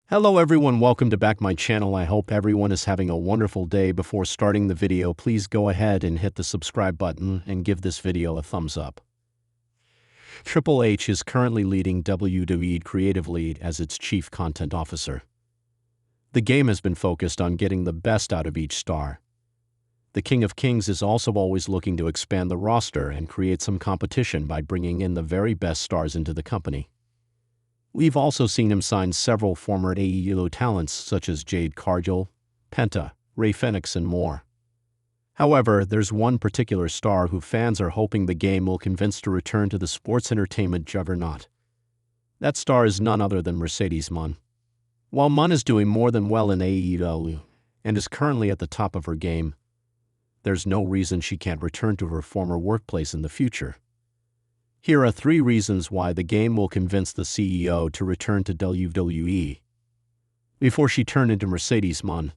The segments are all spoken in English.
Hello everyone, welcome to back my channel. I hope everyone is having a wonderful day. Before starting the video, please go ahead and hit the subscribe button and give this video a thumbs up. Triple H is currently leading WWE Creative Lead as its Chief Content Officer. The game has been focused on getting the best out of each star. The King of Kings is also always looking to expand the roster and create some competition by bringing in the very best stars into the company. We've also seen him sign several former AEW talents such as Jade Cargill, Penta, Rey Fenix, and more. However, there's one particular star who fans are hoping the game will convince to return to the sports entertainment juggernaut. That star is none other than Mercedes Moné. While Moné is doing more than well in AEW and is currently at the top of her game, there's no reason she can't return to her former workplace in the future. Here are 3 reasons why the game will convince the CEO to return to WWE. Before she turned into Mercedes Moné,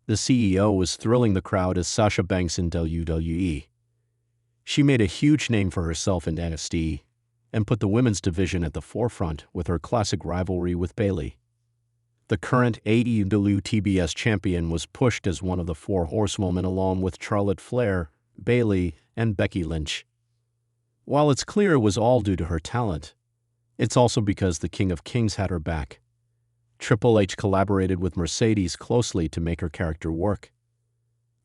the CEO was thrilling the crowd as Sasha Banks in WWE. She made a huge name for herself in NXT and put the women's division at the forefront with her classic rivalry with Bayley. The current AEW TBS champion was pushed as one of the 4 horsewomen along with Charlotte Flair, Bayley, and Becky Lynch. While it's clear it was all due to her talent, it's also because the King of Kings had her back. Triple H collaborated with Mercedes closely to make her character work.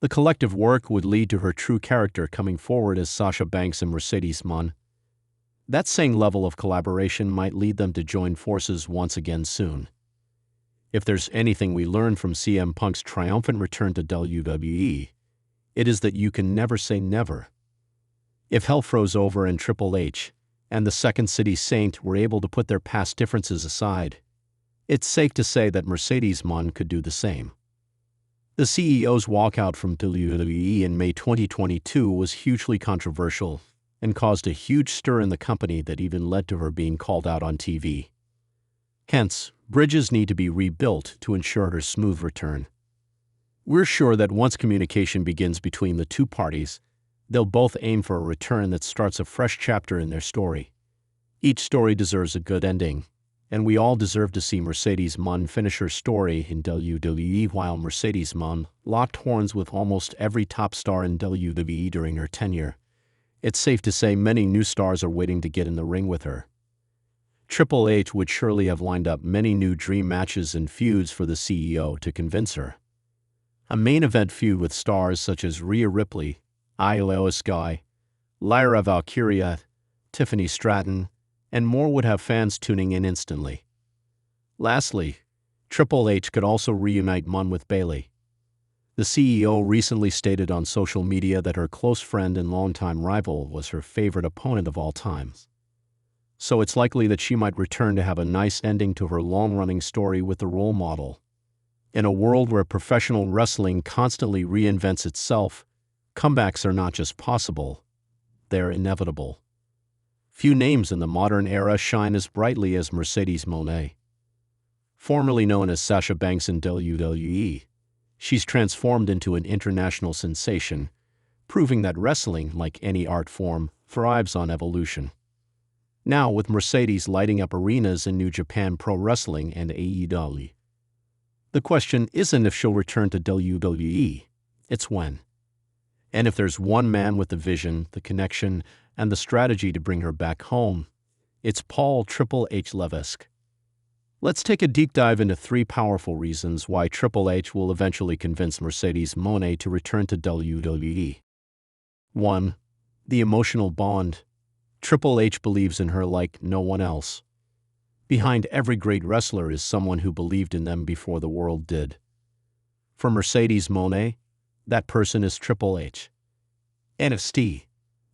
The collective work would lead to her true character coming forward as Sasha Banks and Mercedes Moné. That same level of collaboration might lead them to join forces once again soon. If there's anything we learned from CM Punk's triumphant return to WWE, it is that you can never say never. If hell froze over and Triple H and the Second City Saint were able to put their past differences aside, it's safe to say that Mercedes Moné could do the same. The CEO's walkout from WWE in May 2022 was hugely controversial and caused a huge stir in the company that even led to her being called out on TV. Hence, bridges need to be rebuilt to ensure her smooth return. We're sure that once communication begins between the two parties, they'll both aim for a return that starts a fresh chapter in their story. Each story deserves a good ending, and we all deserve to see Mercedes Moné finish her story in WWE. While Mercedes Moné locked horns with almost every top star in WWE during her tenure, it's safe to say many new stars are waiting to get in the ring with her. Triple H would surely have lined up many new dream matches and feuds for the CEO to convince her. A main event feud with stars such as Rhea Ripley, Io Sky, Lyra Valkyria, Tiffany Stratton, and more would have fans tuning in instantly. Lastly, Triple H could also reunite Moné with Bayley. The CEO recently stated on social media that her close friend and longtime rival was her favorite opponent of all time. So it's likely that she might return to have a nice ending to her long-running story with the role model. In a world where professional wrestling constantly reinvents itself, comebacks are not just possible, they're inevitable. Few names in the modern era shine as brightly as Mercedes Moné. Formerly known as Sasha Banks in WWE, she's transformed into an international sensation, proving that wrestling, like any art form, thrives on evolution. Now, with Mercedes lighting up arenas in New Japan Pro Wrestling and AEW, the question isn't if she'll return to WWE, it's when. And if there's one man with the vision, the connection, and the strategy to bring her back home, it's Paul Triple H Levesque. Let's take a deep dive into 3 powerful reasons why Triple H will eventually convince Mercedes Moné to return to WWE. 1. The emotional bond. Triple H believes in her like no one else. Behind every great wrestler is someone who believed in them before the world did. For Mercedes Moné, that person is Triple H. NXT,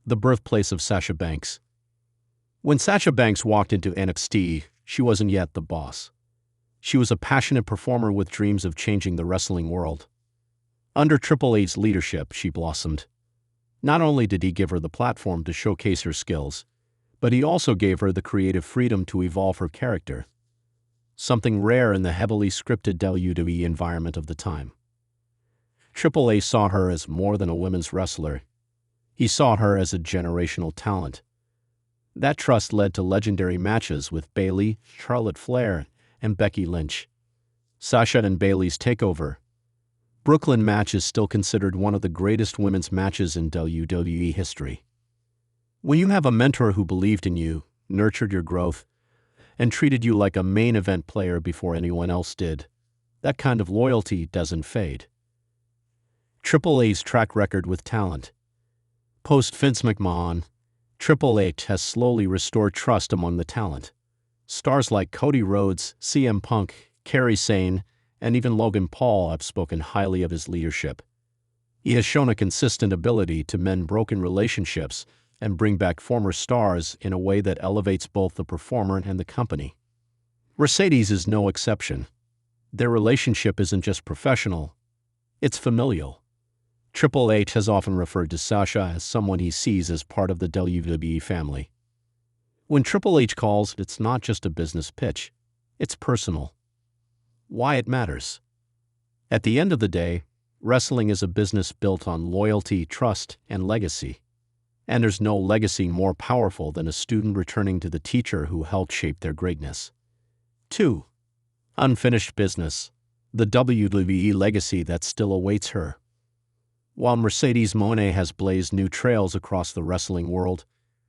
the birthplace of Sasha Banks. When Sasha Banks walked into NXT, she wasn't yet the boss. She was a passionate performer with dreams of changing the wrestling world. Under Triple H's leadership, she blossomed. Not only did he give her the platform to showcase her skills, but he also gave her the creative freedom to evolve her character, something rare in the heavily scripted WWE environment of the time. Triple H saw her as more than a women's wrestler. He saw her as a generational talent. That trust led to legendary matches with Bayley, Charlotte Flair, and Becky Lynch. Sasha and Bayley's takeover. Brooklyn match is still considered one of the greatest women's matches in WWE history. When you have a mentor who believed in you, nurtured your growth, and treated you like a main event player before anyone else did, that kind of loyalty doesn't fade. Triple H's track record with talent. Post Vince McMahon, Triple H has slowly restored trust among the talent. Stars like Cody Rhodes, CM Punk, Kairi Sane, and even Logan Paul have spoken highly of his leadership. He has shown a consistent ability to mend broken relationships and bring back former stars in a way that elevates both the performer and the company. Mercedes is no exception. Their relationship isn't just professional, it's familial. Triple H has often referred to Sasha as someone he sees as part of the WWE family. When Triple H calls, it's not just a business pitch, it's personal. Why it matters. At the end of the day, wrestling is a business built on loyalty, trust, and legacy. And there's no legacy more powerful than a student returning to the teacher who helped shape their greatness. 2. Unfinished business. The WWE legacy that still awaits her. While Mercedes Moné has blazed new trails across the wrestling world,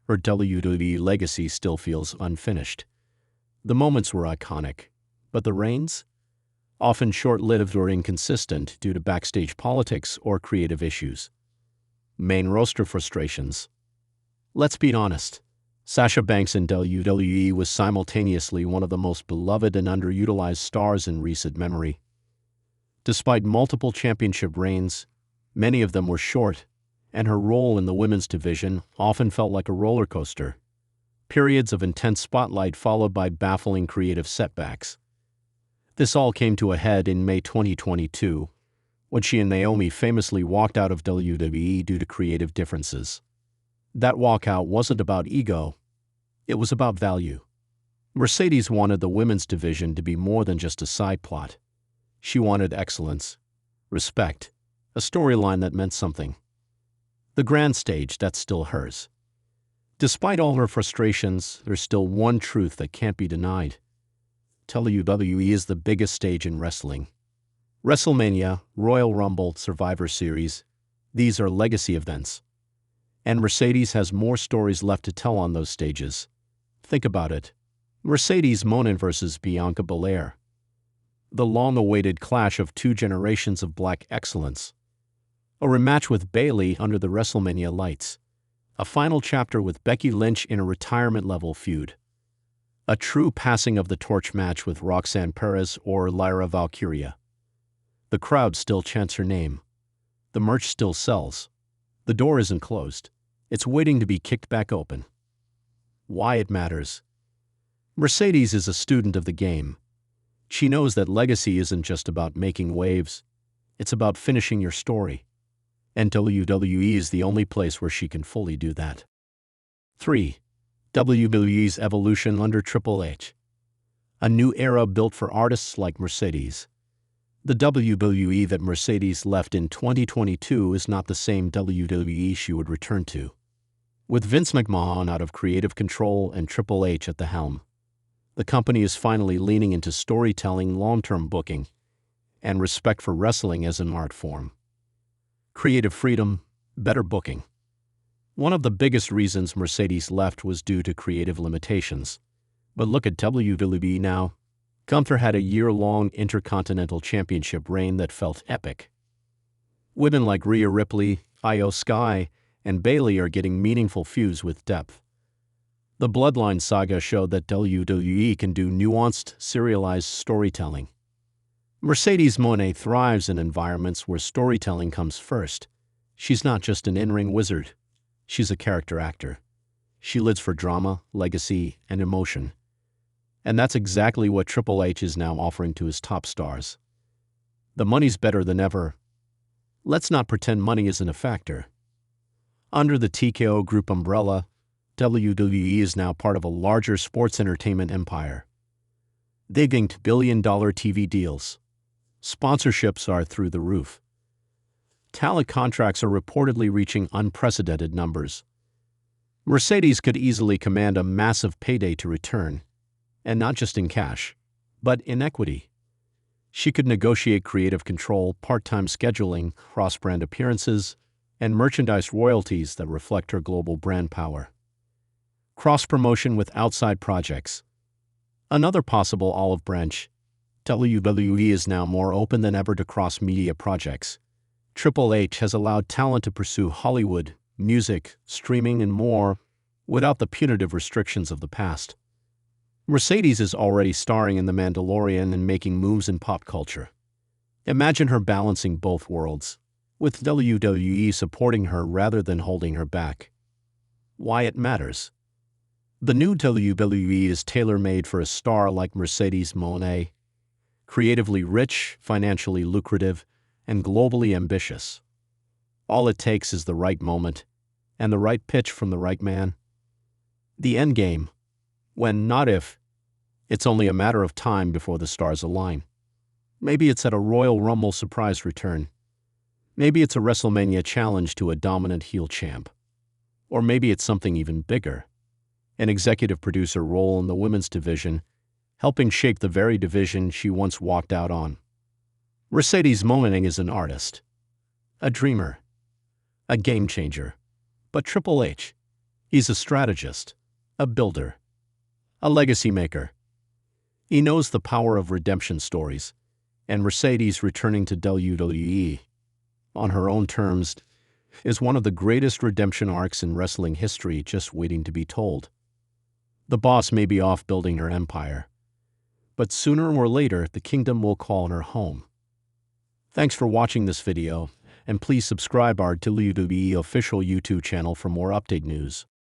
her WWE legacy still feels unfinished. The moments were iconic, but the reigns? Often short-lived or inconsistent due to backstage politics or creative issues. Main roster frustrations. Let's be honest, Sasha Banks in WWE was simultaneously one of the most beloved and underutilized stars in recent memory. Despite multiple championship reigns, many of them were short, and her role in the women's division often felt like a roller coaster. Periods of intense spotlight followed by baffling creative setbacks. This all came to a head in May 2022, when she and Naomi famously walked out of WWE due to creative differences. That walkout wasn't about ego, it was about value. Mercedes wanted the women's division to be more than just a side plot. She wanted excellence, respect, a storyline that meant something. The grand stage, that's still hers. Despite all her frustrations, there's still one truth that can't be denied. WWE is the biggest stage in wrestling. WrestleMania, Royal Rumble, Survivor Series, these are legacy events. And Mercedes has more stories left to tell on those stages. Think about it. Mercedes Moné versus Bianca Belair. The long-awaited clash of two generations of black excellence. A rematch with Bayley under the WrestleMania lights. A final chapter with Becky Lynch in a retirement-level feud. A true passing of the torch match with Roxanne Perez or Lyra Valkyria. The crowd still chants her name. The merch still sells. The door isn't closed. It's waiting to be kicked back open. Why it matters. Mercedes is a student of the game. She knows that legacy isn't just about making waves. It's about finishing your story. And WWE is the only place where she can fully do that. 3. WWE's evolution under Triple H. A new era built for artists like Mercedes. The WWE that Mercedes left in 2022 is not the same WWE she would return to. With Vince McMahon out of creative control and Triple H at the helm, the company is finally leaning into storytelling, long-term booking, and respect for wrestling as an art form. Creative freedom, better booking. One of the biggest reasons Mercedes left was due to creative limitations. But look at WWE now. Gunther had a year-long Intercontinental Championship reign that felt epic. Women like Rhea Ripley, Io Sky, and Bayley are getting meaningful feuds with depth. The Bloodline saga showed that WWE can do nuanced, serialized storytelling. Mercedes Moné thrives in environments where storytelling comes first. She's not just an in-ring wizard. She's a character actor. She lives for drama, legacy, and emotion. And that's exactly what Triple H is now offering to his top stars. The money's better than ever. Let's not pretend money isn't a factor. Under the TKO Group umbrella, WWE is now part of a larger sports entertainment empire. They've inked billion-dollar TV deals. Sponsorships are through the roof. Talent contracts are reportedly reaching unprecedented numbers. Mercedes could easily command a massive payday to return, and not just in cash, but in equity. She could negotiate creative control, part-time scheduling, cross-brand appearances, and merchandise royalties that reflect her global brand power. Cross-promotion with outside projects. Another possible olive branch. WWE is now more open than ever to cross-media projects. Triple H has allowed talent to pursue Hollywood, music, streaming, and more without the punitive restrictions of the past. Mercedes is already starring in The Mandalorian and making moves in pop culture. Imagine her balancing both worlds, with WWE supporting her rather than holding her back. Why it matters. The new WWE is tailor-made for a star like Mercedes Moné, creatively rich, financially lucrative, and globally ambitious. All it takes is the right moment and the right pitch from the right man. The end game. When, not if, it's only a matter of time before the stars align. Maybe it's at a Royal Rumble surprise return. Maybe it's a WrestleMania challenge to a dominant heel champ. Or maybe it's something even bigger. An executive producer role in the women's division, helping shape the very division she once walked out on. Mercedes Moné is an artist, a dreamer, a game changer. But Triple H, he's a strategist, a builder, a legacy maker. He knows the power of redemption stories, and Mercedes returning to WWE, on her own terms, is one of the greatest redemption arcs in wrestling history just waiting to be told. The boss may be off building her empire, but sooner or later the kingdom will call her home. Thanks for watching this video, and please subscribe our WWE official YouTube channel for more update news.